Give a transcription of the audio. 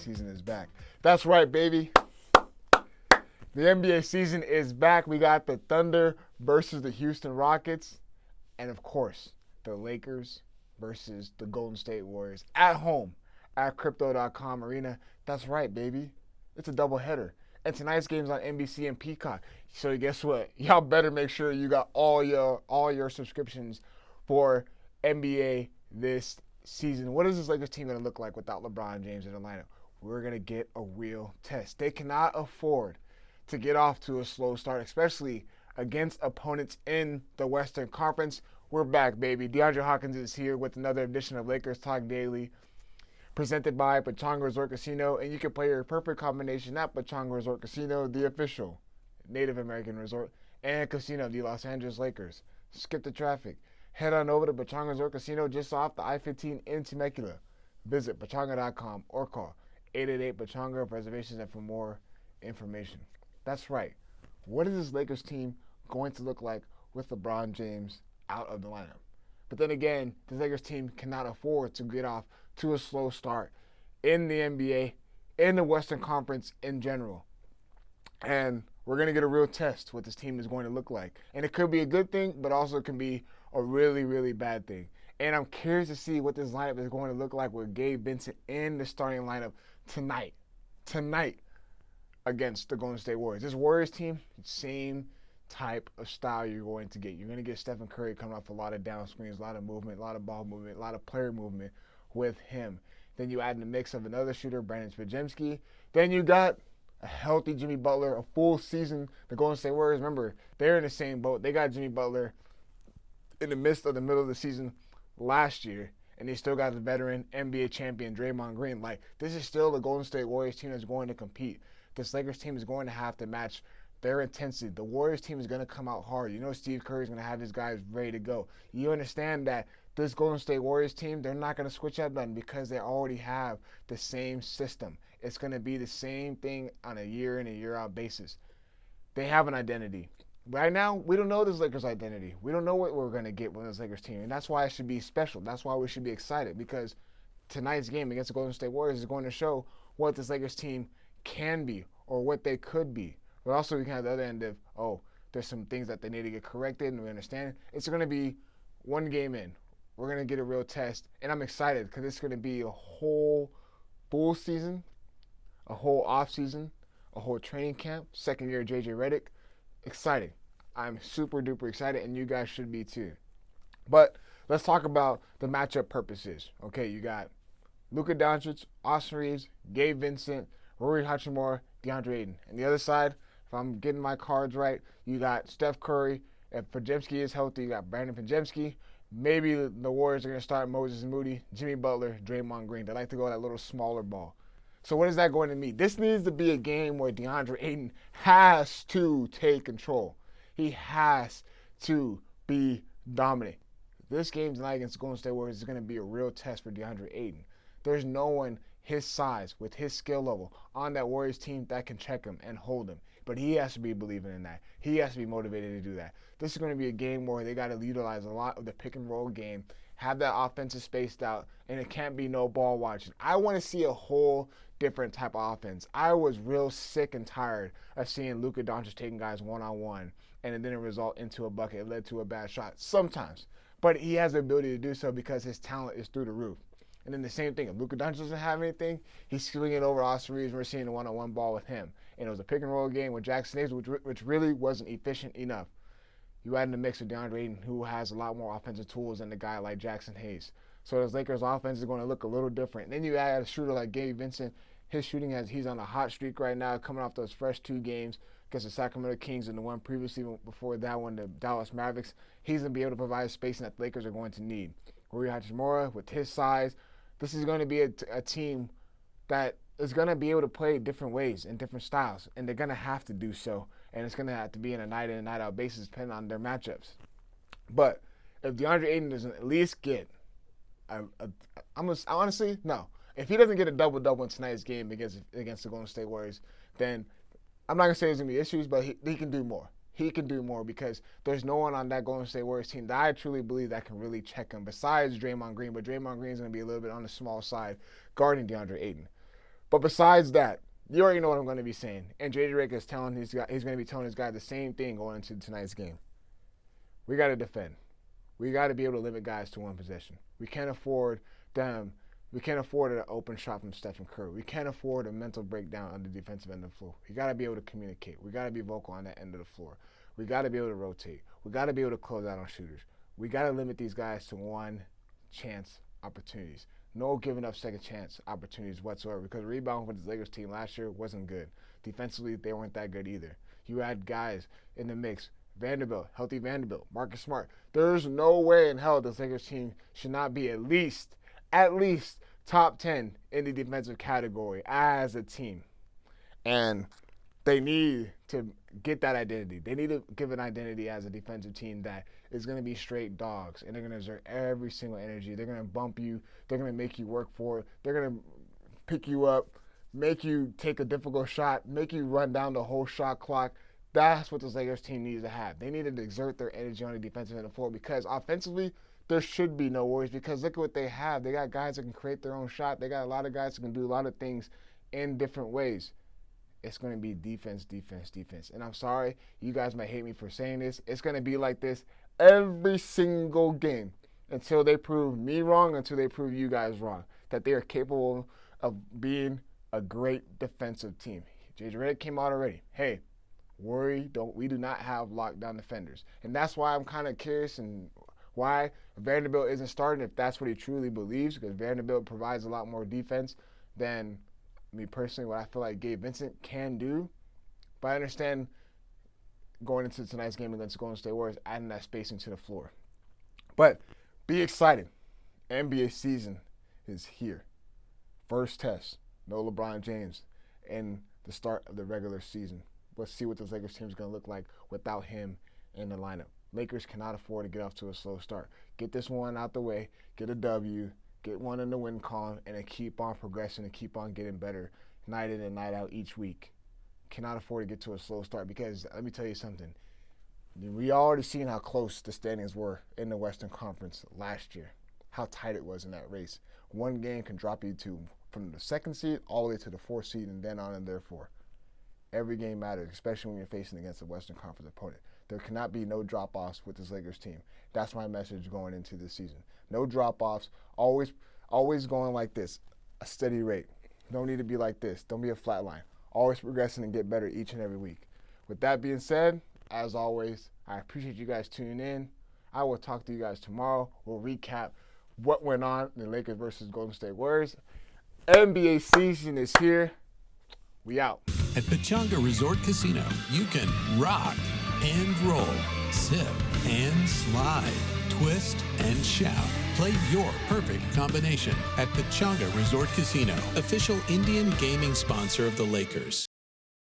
season is back. That's right, baby. The NBA season is back. We got the Thunder versus the Houston Rockets. And, of course, the Lakers versus the Golden State Warriors at home at Crypto.com Arena. That's right, baby. It's a doubleheader. And tonight's game's on NBC and Peacock. So guess what? Y'all better make sure you got all your subscriptions for NBA this season. What is this Lakers team going to look like without LeBron James in the lineup? We're going to get a real test. They cannot afford to get off to a slow start, especially against opponents in the Western Conference. We're back, baby. Deondre Hawkins is here with another edition of Lakers Talk Daily, presented by Pechanga Resort Casino, and you can play your perfect combination at Pechanga Resort Casino, the official Native American resort and casino of the Los Angeles Lakers. Skip the traffic. Head on over to Pechanga Resort Casino just off the I-15 in Temecula. Visit Pechanga.com or call 888-PECHANGA for reservations and for more information. That's right. What is this Lakers team going to look like with LeBron James out of the lineup? But then again, this Lakers team cannot afford to get off to a slow start in the NBA, in the Western Conference in general. And we're going to get a real test what this team is going to look like. And it could be a good thing, but also it can be a really, really bad thing. And I'm curious to see what this lineup is going to look like with Gabe Vincent in the starting lineup tonight against the Golden State Warriors. This Warriors team, same type of style you're going to get. You're going to get Stephen Curry coming off a lot of down screens, a lot of movement, a lot of ball movement, a lot of player movement with him. Then you add in the mix of another shooter, Brandon Pechanga. Then you got a healthy Jimmy Butler, a full season. The Golden State Warriors, remember, they're in the same boat. They got Jimmy Butler in the midst of the middle of the season last year, and they still got the veteran NBA champion Draymond Green. Like, this is still the Golden State Warriors team that's going to compete. This Lakers team is going to have to match their intensity. The Warriors team is going to come out hard. You know Steve Curry is going to have his guys ready to go. You understand that this Golden State Warriors team, they're not going to switch up nothing because they already have the same system. It's going to be the same thing on a year in and year out basis. They have an identity. Right now, we don't know this Lakers identity. We don't know what we're going to get with this Lakers team, and that's why it should be special. That's why we should be excited, because tonight's game against the Golden State Warriors is going to show what this Lakers team can be or what they could be. But also we can have the other end of, there's some things that they need to get corrected, and we understand. It's going to be one game in. We're going to get a real test, and I'm excited because it's going to be a whole full season, a whole off season, a whole training camp, second year JJ Redick. Exciting. I'm super duper excited, and you guys should be too. But let's talk about the matchup purposes. Okay, you got Luka Doncic, Austin Reeves, Gabe Vincent, Rui Hachimura, Deondre Ayton. And the other side, if I'm getting my cards right, you got Steph Curry. If Pechanga is healthy, you got Brandon Pechanga. Maybe the Warriors are going to start Moses Moody, Jimmy Butler, Draymond Green. They like to go that little smaller ball. So what is that going to mean? This needs to be a game where Deondre Ayton has to take control. He has to be dominant. This game tonight against the Golden State Warriors is going to be a real test for Deondre Ayton. There's no one his size, with his skill level, on that Warriors team that can check him and hold him. But he has to be believing in that. He has to be motivated to do that. This is going to be a game where they got to utilize a lot of the pick and roll game, have that offensive spaced out, and it can't be no ball watching. I want to see a whole different type of offense. I was real sick and tired of seeing Luka Doncic taking guys one-on-one, and it didn't result into a bucket. It led to a bad shot sometimes. But he has the ability to do so because his talent is through the roof. And then the same thing, if Luka Doncic doesn't have anything, he's swinging over Austin Reeves, and we're seeing a one-on-one ball with him. And it was a pick-and-roll game with Jackson Hayes, which really wasn't efficient enough. You add in the mix with DeAndre Ayton, who has a lot more offensive tools than a guy like Jackson Hayes. So this Lakers offense is going to look a little different. And then you add a shooter like Gabe Vincent. His shooting, he's on a hot streak right now, coming off those fresh 2 games against the Sacramento Kings and the one previously before that one, the Dallas Mavericks. He's going to be able to provide spacing that the Lakers are going to need. Rui Hachimura, with his size, this is going to be a team that is going to be able to play different ways and different styles, and they're going to have to do so, and it's going to have to be in a night in and night out basis depending on their matchups. But if DeAndre Ayton doesn't at least get honestly, no. If he doesn't get a double-double in tonight's game against the Golden State Warriors, then I'm not going to say there's going to be issues, but he can do more. He can do more because there's no one on that Golden State Warriors team that I truly believe that can really check him besides Draymond Green. But Draymond Green is going to be a little bit on the small side guarding DeAndre Ayton. But besides that, you already know what I'm going to be saying. And JJ Redick is telling he's going to be telling his guy the same thing going into tonight's game. We got to defend. We got to be able to limit guys to one possession. We can't afford them. We can't afford an open shot from Stephen Curry. We can't afford a mental breakdown on the defensive end of the floor. We got to be able to communicate. We got to be vocal on that end of the floor. We got to be able to rotate. We got to be able to close out on shooters. We got to limit these guys to one chance opportunities. No giving up second chance opportunities whatsoever, because the rebound with the Lakers team last year wasn't good. Defensively, they weren't that good either. You had guys in the mix. Vanderbilt, healthy Vanderbilt, Marcus Smart. There's no way in hell this Lakers team should not be at least top 10 in the defensive category as a team. And they need to get that identity. They need to give an identity as a defensive team that is going to be straight dogs, and they're going to exert every single energy. They're going to bump you. They're going to make you work for it. They're going to pick you up, make you take a difficult shot, make you run down the whole shot clock. That's what this Lakers team needs to have. They need to exert their energy on the defensive end of the floor, because offensively, there should be no worries, because look at what they have. They got guys that can create their own shot. They got a lot of guys that can do a lot of things in different ways. It's going to be defense, defense, defense. And I'm sorry, you guys might hate me for saying this. It's going to be like this every single game until they prove me wrong, until they prove you guys wrong, that they are capable of being a great defensive team. JJ Redick came out already. Hey, we do not have lockdown defenders. And that's why I'm kind of curious and why Vanderbilt isn't starting, if that's what he truly believes, because Vanderbilt provides a lot more defense than me personally, what I feel like Gabe Vincent can do. But I understand going into tonight's game against the Golden State Warriors, adding that spacing to the floor. But be excited. NBA season is here. First test. No LeBron James in the start of the regular season. Let's see what this Lakers team is going to look like without him in the lineup. Lakers cannot afford to get off to a slow start. Get this one out the way, get a W, get one in the win column, and then keep on progressing and keep on getting better night in and night out each week. Cannot afford to get to a slow start, because let me tell you something. We already seen how close the standings were in the Western Conference last year, how tight it was in that race. One game can drop you from the second seed all the way to the fourth seed, and then on and therefore. Every game matters, especially when you're facing against a Western Conference opponent. There cannot be no drop-offs with this Lakers team. That's my message going into this season. No drop-offs. Always going like this, a steady rate. Don't need to be like this. Don't be a flat line. Always progressing and get better each and every week. With that being said, as always, I appreciate you guys tuning in. I will talk to you guys tomorrow. We'll recap what went on in the Lakers versus Golden State Warriors. NBA season is here. We out. At Pechanga Resort Casino, you can rock and roll, sip and slide, twist and shout. Play your perfect combination at Pechanga Resort Casino, official Indian gaming sponsor of the Lakers.